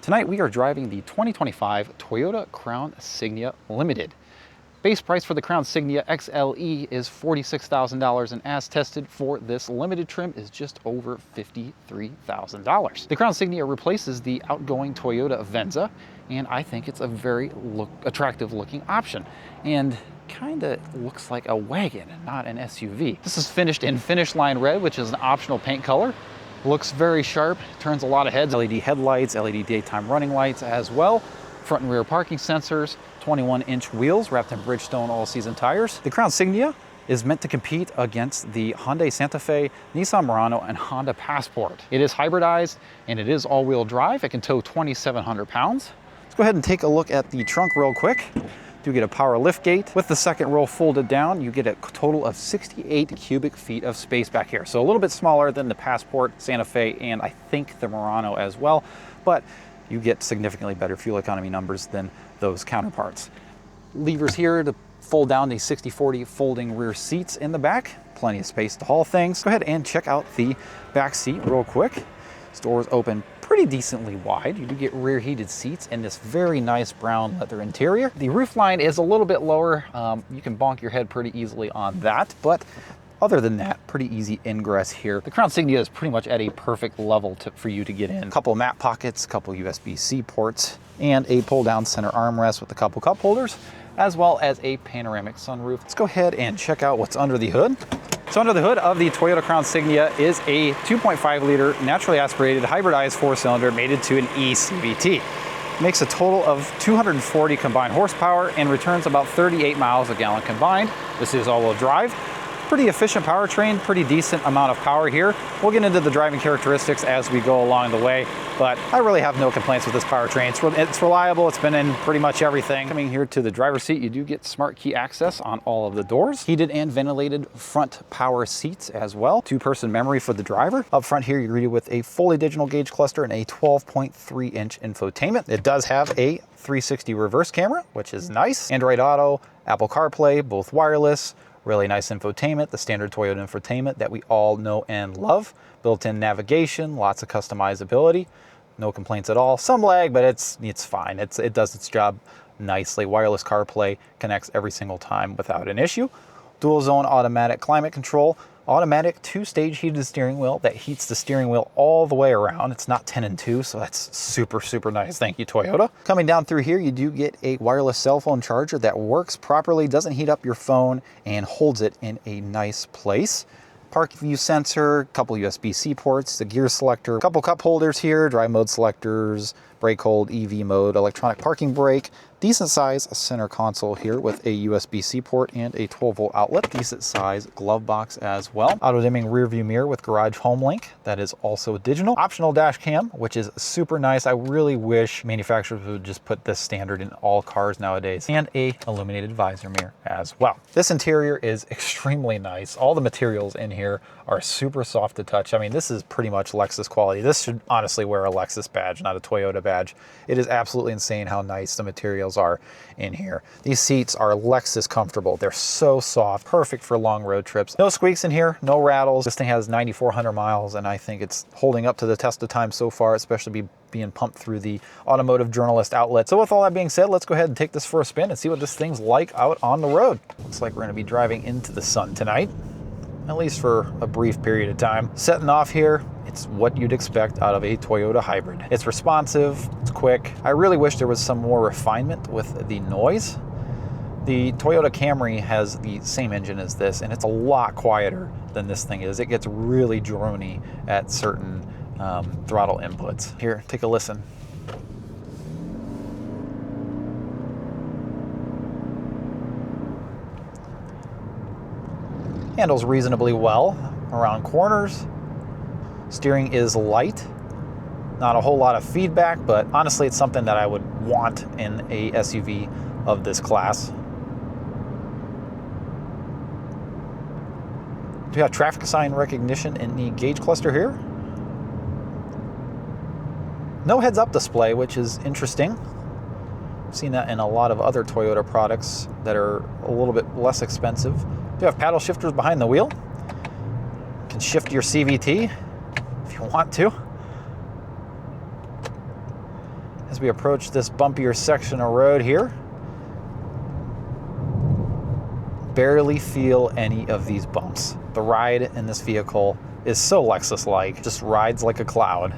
Tonight we are driving the 2025 Toyota Crown Signia Limited. Base price for the Crown Signia XLE is $46,000, and as tested for this limited trim is just over $53,000. The Crown Signia replaces the outgoing Toyota Venza, and I think it's a very attractive looking option. And kind of looks like a wagon, not an SUV. This is finished in Finish Line Red, which is an optional paint color. Looks very sharp, turns a lot of heads. LED headlights, LED daytime running lights as well. Front and rear parking sensors, 21-inch wheels wrapped in Bridgestone all-season tires. The Crown Signia is meant to compete against the Hyundai Santa Fe, Nissan Murano, and Honda Passport. It is hybridized and it is all-wheel drive. It can tow 2,700 pounds. Let's go ahead and take a look at the trunk real quick. You get a power lift gate. With the second row folded down, you get a total of 68 cubic feet of space back here. So a little bit smaller than the Passport, Santa Fe, and I think the Murano as well, but you get significantly better fuel economy numbers than those counterparts. Levers here to fold down the 60/40 folding rear seats in the back. Plenty of space to haul things. Go ahead and check out the back seat real quick. This doors open pretty decently wide. You do get rear heated seats and this very nice brown leather interior. The roof line is a little bit lower. You can bonk your head pretty easily on that, but other than that, pretty easy ingress here. The Crown Signia is pretty much at a perfect level for you to get in. A couple map pockets, a couple USB-C ports, and a pull-down center armrest with a couple cup holders, as well as a panoramic sunroof. Let's go ahead and check out what's under the hood. So under the hood of the Toyota Crown Signia is a 2.5 liter naturally aspirated hybridized four-cylinder mated to an eCVT. Makes a total of 240 combined horsepower and returns about 38 miles a gallon combined. This is all-wheel drive. Pretty efficient powertrain, pretty decent amount of power here. We'll get into the driving characteristics as we go along the way, but I really have no complaints with this powertrain. It's reliable, it's been in pretty much everything. Coming here to the driver's seat, you do get smart key access on all of the doors. Heated and ventilated front power seats as well. Two-person memory for the driver. Up front here, you're greeted with a fully digital gauge cluster and a 12.3-inch infotainment. It does have a 360 reverse camera, which is nice. Android Auto, Apple CarPlay, both wireless. Really nice infotainment, the standard Toyota infotainment that we all know and love. Built-in navigation, lots of customizability, no complaints at all. Some lag, but it's fine. It does its job nicely. Wireless CarPlay connects every single time without an issue. Dual zone automatic climate control. Automatic two-stage heated steering wheel that heats the steering wheel all the way around. It's not 10 and 2, so that's super, super nice. Thank you, Toyota. Coming down through here, you do get a wireless cell phone charger that works properly, doesn't heat up your phone, and holds it in a nice place. Park view sensor, couple USB-C ports, the gear selector, couple cup holders here, drive mode selectors, brake hold, EV mode, electronic parking brake, decent size center console here with a USB-C port and a 12-volt outlet, decent size glove box as well. Auto dimming rear view mirror with garage home link that is also digital. Optional dash cam, which is super nice. I really wish manufacturers would just put this standard in all cars nowadays, and a illuminated visor mirror as well. This interior is extremely nice. All the materials in here are super soft to touch. I mean, this is pretty much Lexus quality. This should honestly wear a Lexus badge, not a Toyota badge. It is absolutely insane how nice the materials are in here. These seats are Lexus comfortable. They're so soft, perfect for long road trips. No squeaks in here, no rattles. This thing has 9,400 miles, and I think it's holding up to the test of time so far, especially being pumped through the Automotive Journalist outlet. So with all that being said, let's go ahead and take this for a spin and see what this thing's like out on the road. Looks like we're gonna be driving into the sun tonight, at least for a brief period of time. Setting off here, it's what you'd expect out of a Toyota hybrid. It's responsive, it's quick. I really wish there was some more refinement with the noise. The Toyota Camry has the same engine as this, and it's a lot quieter than this thing is. It gets really drony at certain throttle inputs. Here, take a listen. Handles reasonably well around corners. Steering is light, not a whole lot of feedback, but honestly it's something that I would want in a SUV of this class. We have traffic sign recognition in the gauge cluster here. No heads-up display, which is interesting. I've seen that in a lot of other Toyota products that are a little bit less expensive. You have paddle shifters behind the wheel. You can shift your CVT if you want to. as we approach this bumpier section of road here. Barely feel any of these bumps. The ride in this vehicle is so Lexus-like, just rides like a cloud.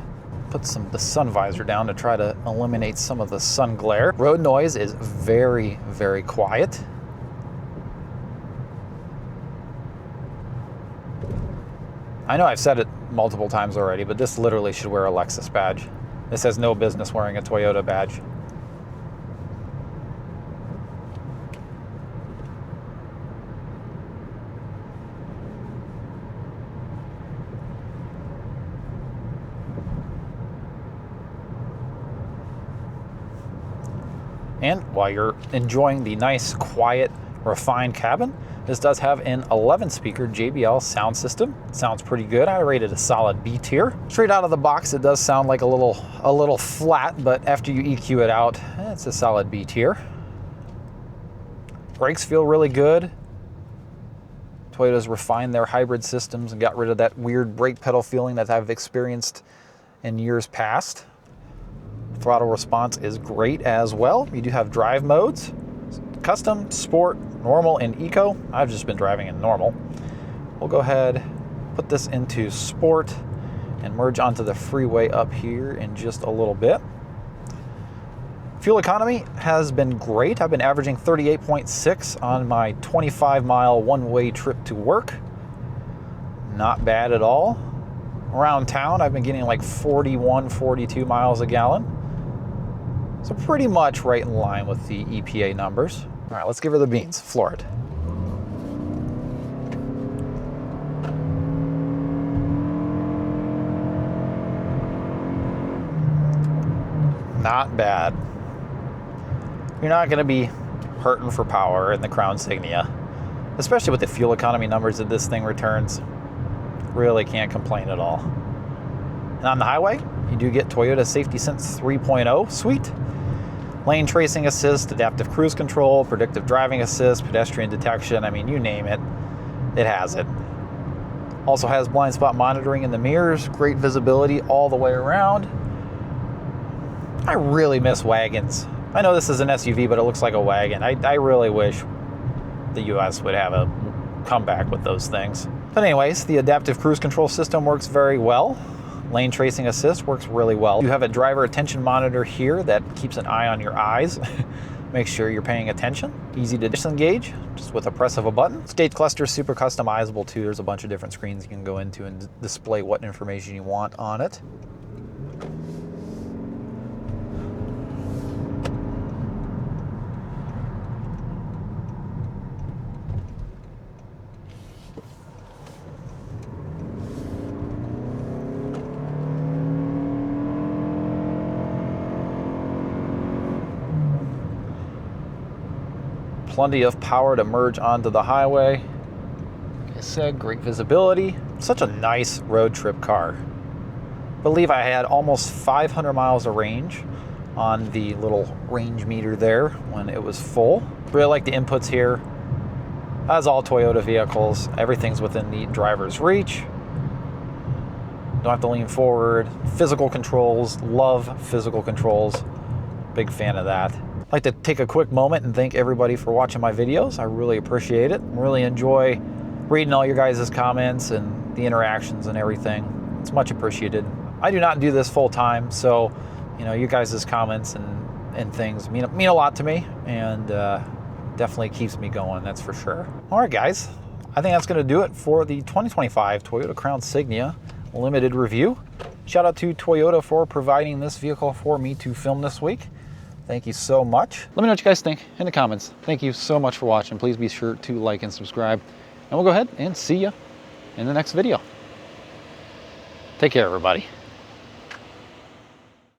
Put the sun visor down to try to eliminate some of the sun glare. Road noise is very, very quiet. I know I've said it multiple times already, but this literally should wear a Lexus badge. This has no business wearing a Toyota badge. And while you're enjoying the nice, quiet, refined cabin, this does have an 11-speaker JBL sound system. It sounds pretty good. I rated a solid B tier. Straight out of the box, it does sound like a little flat, but after you EQ it out, it's a solid B tier. Brakes feel really good. Toyota's refined their hybrid systems and got rid of that weird brake pedal feeling that I've experienced in years past. Throttle response is great as well. You do have drive modes: custom, sport, normal, and eco. I've just been driving in normal. We'll go ahead, put this into sport, and merge onto the freeway up here in just a little bit. Fuel economy has been great. I've been averaging 38.6 on my 25-mile one-way trip to work. Not bad at all. Around town, I've been getting like 41, 42 miles a gallon. So pretty much right in line with the EPA numbers. All right, let's give her the beans. Floor it. Not bad. You're not going to be hurting for power in the Crown Signia, especially with the fuel economy numbers that this thing returns. Really can't complain at all. And on the highway, you do get Toyota Safety Sense 3.0 suite. Lane tracing assist, adaptive cruise control, predictive driving assist, pedestrian detection. I mean, you name it, it has it. Also has blind spot monitoring in the mirrors, great visibility all the way around. I really miss wagons. I know this is an SUV, but it looks like a wagon. I really wish the US would have a comeback with those things. But anyways, the adaptive cruise control system works very well. Lane tracing assist works really well. You have a driver attention monitor here that keeps an eye on your eyes. Make sure you're paying attention. Easy to disengage, just with a press of a button. Stage cluster is super customizable too. There's a bunch of different screens you can go into and display what information you want on it. Plenty of power to merge onto the highway. Like I said, great visibility. Such a nice road trip car. I believe I had almost 500 miles of range on the little range meter there when it was full. Really like the inputs here. As all Toyota vehicles, everything's within the driver's reach. Don't have to lean forward. Physical controls, love physical controls. Big fan of that. I'd like to take a quick moment and thank everybody for watching my videos. I really appreciate it. Really enjoy reading all your guys' comments and the interactions and everything. It's much appreciated. I do not do this full time, so you know, you guys' comments and things mean a lot to me, and definitely keeps me going, that's for sure. All right, guys, I think that's gonna do it for the 2025 Toyota Crown Signia Limited review. Shout out to Toyota for providing this vehicle for me to film this week. Thank you so much. Let me know what you guys think in the comments. Thank you so much for watching. Please be sure to like and subscribe. And we'll go ahead and see you in the next video. Take care, everybody.